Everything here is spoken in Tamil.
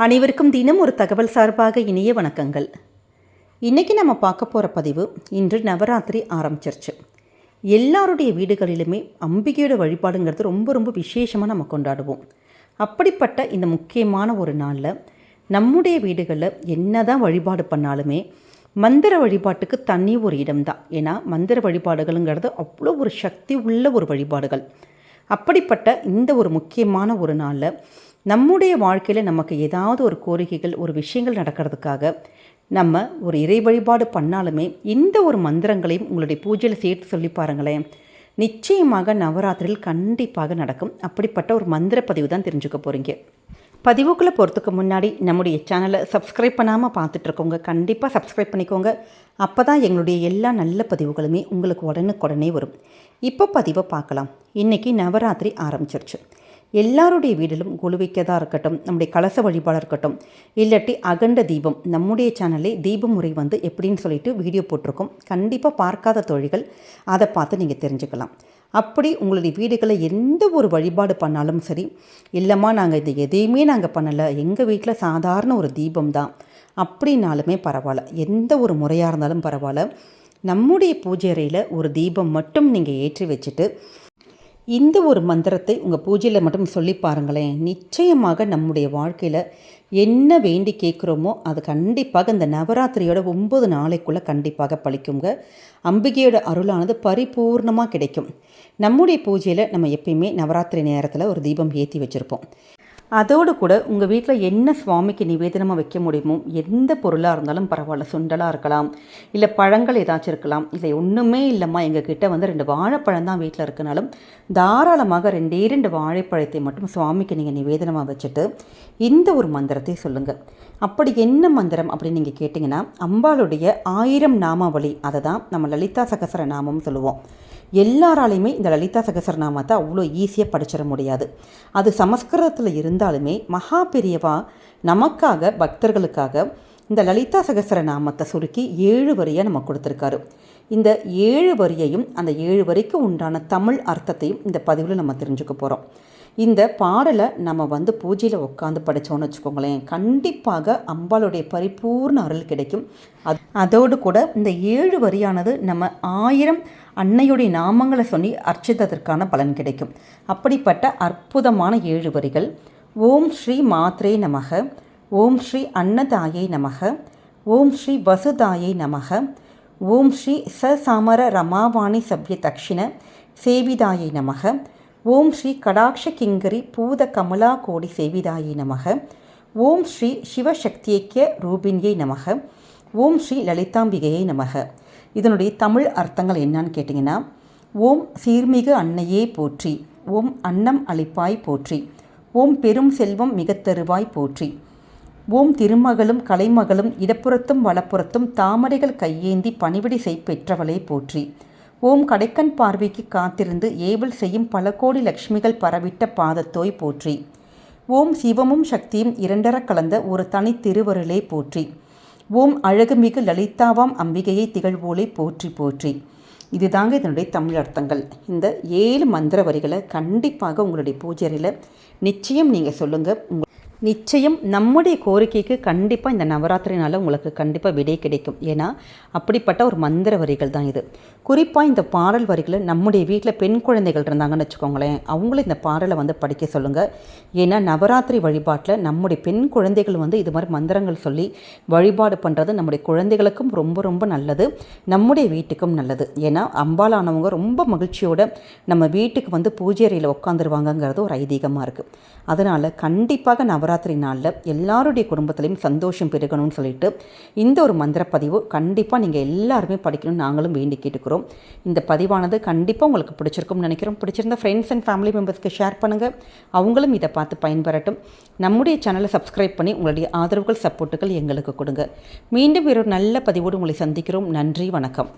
அனைவருக்கும் தினம் ஒரு தகவல் சார்பாக இனிய வணக்கங்கள். இன்றைக்கி நம்ம பார்க்க போகிற பதிவு, இன்று நவராத்திரி ஆரம்பிச்சிருச்சு. எல்லாருடைய வீடுகளிலுமே அம்பிகையோட வழிபாடுங்கிறது ரொம்ப ரொம்ப விசேஷமாக நம்ம கொண்டாடுவோம். அப்படிப்பட்ட இந்த முக்கியமான ஒரு நாளில் நம்முடைய வீடுகளில் என்ன தான் வழிபாடு பண்ணாலுமே மந்திர வழிபாட்டுக்கு தனி ஒரு இடம்தான். ஏன்னா மந்திர வழிபாடுகளுங்கிறது அவ்வளோ ஒரு சக்தி உள்ள ஒரு வழிபாடுகள். அப்படிப்பட்ட இந்த ஒரு முக்கியமான ஒரு நாளில் நம்முடைய வாழ்க்கையில் நமக்கு ஏதாவது ஒரு கோரிக்கைகள், ஒரு விஷயங்கள் நடக்கிறதுக்காக நம்ம ஒரு இறை வழிபாடு பண்ணாலுமே இந்த ஒரு மந்திரங்களையும் உங்களுடைய பூஜையில் சேர்த்து சொல்லி பாருங்களேன். நிச்சயமாக நவராத்திரியில் கண்டிப்பாக நடக்கும். அப்படிப்பட்ட ஒரு மந்திர பதிவு தான் தெரிஞ்சுக்க போகிறீங்க. பதிவுக்குள்ளே போகிறதுக்கு முன்னாடி நம்முடைய சேனலை சப்ஸ்கிரைப் பண்ணாமல் பார்த்துட்ருக்கோங்க, கண்டிப்பாக சப்ஸ்கிரைப் பண்ணிக்கோங்க. அப்போ தான் எங்களுடைய எல்லா நல்ல பதிவுகளுமே உங்களுக்கு உடனுக்குடனே வரும். இப்போ பதிவை பார்க்கலாம். இன்றைக்கி நவராத்திரி ஆரம்பிச்சிருச்சு. எல்லாருடைய வீட்டிலும் குழு வைக்கதாக இருக்கட்டும், நம்முடைய கலச வழிபாடாக இருக்கட்டும், இல்லாட்டி அகண்ட தீபம், நம்முடைய சேனல்லே தீப முறை எப்படின்னு சொல்லிட்டு வீடியோ போட்டிருக்கோம். கண்டிப்பாக பார்க்காத தோழிகள் அதை பார்த்து நீங்கள் தெரிஞ்சுக்கலாம். அப்படி உங்களுடைய வீடுகளில் எந்த ஒரு வழிபாடு பண்ணாலும் சரி, இல்லைம்மா நாங்கள் இது எதையுமே நாங்கள் பண்ணலை, எங்கள் வீட்டில் சாதாரண ஒரு தீபம் தான் அப்படின்னாலுமே பரவாயில்ல, எந்த ஒரு முறையாக இருந்தாலும் பரவாயில்ல, நம்முடைய பூஜை அறையில் ஒரு தீபம் மட்டும் நீங்கள் ஏற்றி வச்சுட்டு இந்த ஒரு மந்திரத்தை உங்கள் பூஜையில் மட்டும் சொல்லி பாருங்களேன். நிச்சயமாக நம்முடைய வாழ்க்கையில் என்ன வேண்டி கேட்குறோமோ அது கண்டிப்பாக இந்த நவராத்திரியோட 9 நாளைக்குள்ளே கண்டிப்பாக பழிக்குங்க. அம்பிகையோட அருளானது பரிபூர்ணமாக கிடைக்கும். நம்முடைய பூஜையில் நம்ம எப்பயுமே நவராத்திரி நேரத்தில் ஒரு தீபம் ஏற்றி வச்சுருப்போம். அதோடு கூட உங்கள் வீட்டில் என்ன சுவாமிக்கு நிவேதனமாக வைக்க முடியுமோ, எந்த பொருளாக இருந்தாலும் பரவாயில்ல, சுண்டலாக இருக்கலாம், இல்லை பழங்கள் ஏதாச்சும் இருக்கலாம், இல்லை ஒன்றுமே இல்லைம்மா எங்கள் கிட்டே 2 வாழைப்பழம் தான் வீட்டில் இருக்குனாலும் தாராளமாக 2 வாழைப்பழத்தை மட்டும் சுவாமிக்கு நீங்கள் நிவேதனமாக வச்சுட்டு இந்த ஒரு மந்திரத்தை சொல்லுங்கள். அப்படி என்ன மந்திரம் அப்படின்னு நீங்கள் கேட்டிங்கன்னா, அம்பாளுடைய 1000 நாமாவளி, அதை தான் நம்ம லலிதா சகசர நாமம் சொல்லுவோம். எல்லாராலையுமே இந்த லலிதா சகசரநாமத்தை அவ்வளோ ஈஸியாக படிச்சிட முடியாது. அது சமஸ்கிருதத்தில் இருந்தாலுமே மகா பெரியவா நமக்காக, பக்தர்களுக்காக இந்த லலிதா சகசரநாமத்தை சுருக்கி 7 வரியாக நம்ம கொடுத்துருக்காரு. இந்த 7 வரியையும் அந்த 7 வரிக்கு உண்டான தமிழ் அர்த்தத்தையும் இந்த பதிவில் நம்ம தெரிஞ்சுக்க போகிறோம். இந்த பாடலை நம்ம பூஜையில் உட்காந்து படித்தோன்னு வச்சுக்கோங்களேன், கண்டிப்பாக அம்பாளுடைய பரிபூர்ண அருள் கிடைக்கும். அதோடு கூட இந்த 7 வரியானது நம்ம 1000 அன்னையுடைய நாமங்களை சொல்லி அர்ச்சித்ததற்கான பலன் கிடைக்கும். அப்படிப்பட்ட அற்புதமான 7 வரிகள். ஓம் ஸ்ரீ மாத்ரே நமக, ஓம் ஸ்ரீ அன்னதாயை நமக, ஓம் ஸ்ரீ வசுதாயை நமக, ஓம் ஸ்ரீ சாமர ரமாவாணி சப்ய தக்ஷிண சேவிதாயை நமக, ஓம் ஸ்ரீ கடாட்ச கிங்கரி பூத கமலா கோடி சேவிதாயை நமக, ஓம் ஸ்ரீ சிவசக்தியக்கிய ரூபின்யை நமக, ஓம் ஸ்ரீ லலிதாம்பிகையை நமக. இதனுடைய தமிழ் அர்த்தங்கள் என்னன்னு கேட்டிங்கன்னா, ஓம் சீர்மிகு அன்னையே போற்றி, ஓம் அன்னம் அளிப்பாய் போற்றி, ஓம் பெரும் செல்வம் மிகத்தருவாய் போற்றி, ஓம் திருமகளும் கலைமகளும் இடப்புறத்தும் வலப்புறத்தும் தாமரைகள் கையேந்தி பணிவிடை பெற்றவளே போற்றி, ஓம் கடைக்கண் பார்வைக்கு காத்திருந்து ஏவல் செய்யும் பல கோடி லக்ஷ்மிகள் பரவிட்ட பாதத்தோய் போற்றி, ஓம் சிவமும் சக்தியும் 2 கலந்த ஒரு தனி திருவருளே போற்றி, ஓம் அழகுமிகு லலிதாவாம் அம்பிகையை திகழ்வோலை போற்றி போற்றி. இதுதாங்க இதனுடைய தமிழ் அர்த்தங்கள். இந்த 7 மந்திர வரிகளை கண்டிப்பாக உங்களுடைய பூஜையில் நிச்சயம் நீங்கள் சொல்லுங்கள். நிச்சயம் நம்முடைய கோரிக்கைக்கு கண்டிப்பாக இந்த நவராத்திரினால உங்களுக்கு கண்டிப்பாக விடை கிடைக்கும். ஏன்னா அப்படிப்பட்ட ஒரு மந்திர வரிகள் தான் இது. குறிப்பாக இந்த பாடல் வரிகளை நம்முடைய வீட்டில் பெண் குழந்தைகள் இருந்தாங்கன்னு வச்சுக்கோங்களேன், அவங்களும் இந்த பாடலை படிக்க சொல்லுங்கள். ஏன்னா நவராத்திரி வழிபாட்டில் நம்முடைய பெண் குழந்தைகள் இது மாதிரி மந்திரங்கள் சொல்லி வழிபாடு பண்ணுறது நம்முடைய குழந்தைகளுக்கும் ரொம்ப ரொம்ப நல்லது, நம்முடைய வீட்டுக்கும் நல்லது. ஏன்னா அம்பாலானவங்க ரொம்ப மகிழ்ச்சியோடு நம்ம வீட்டுக்கு பூஜை அறையில் உட்காந்துருவாங்கங்கிறது ஒரு ஐதீகமாக இருக்குது. அதனால் கண்டிப்பாக நவராத்திரி நாளில் எல்லாருடைய குடும்பத்திலையும் சந்தோஷம் பெருகணும்னு சொல்லிட்டு இந்த ஒரு மந்திர பதிவு கண்டிப்பாக நீங்கள் எல்லாருமே படிக்கணும்னு நாங்களும் வேண்டி கேட்டுக்கிறோம். இந்த பதிவானது கண்டிப்பாக உங்களுக்கு பிடிச்சிருக்கும்னு நினைக்கிறோம். பிடிச்சிருந்த ஃப்ரெண்ட்ஸ் அண்ட் ஃபேமிலி மெம்பர்ஸ்க்கு ஷேர் பண்ணுங்கள், அவங்களும் இதை பார்த்து பயன்பெறட்டும். நம்முடைய சேனலை சப்ஸ்கிரைப் பண்ணி உங்களுடைய ஆதரவுகள், சப்போர்ட்டுகள் எங்களுக்கு கொடுங்க. மீண்டும் வேறொரு நல்ல பதிவோடு உங்களை சந்திக்கிறோம். நன்றி, வணக்கம்.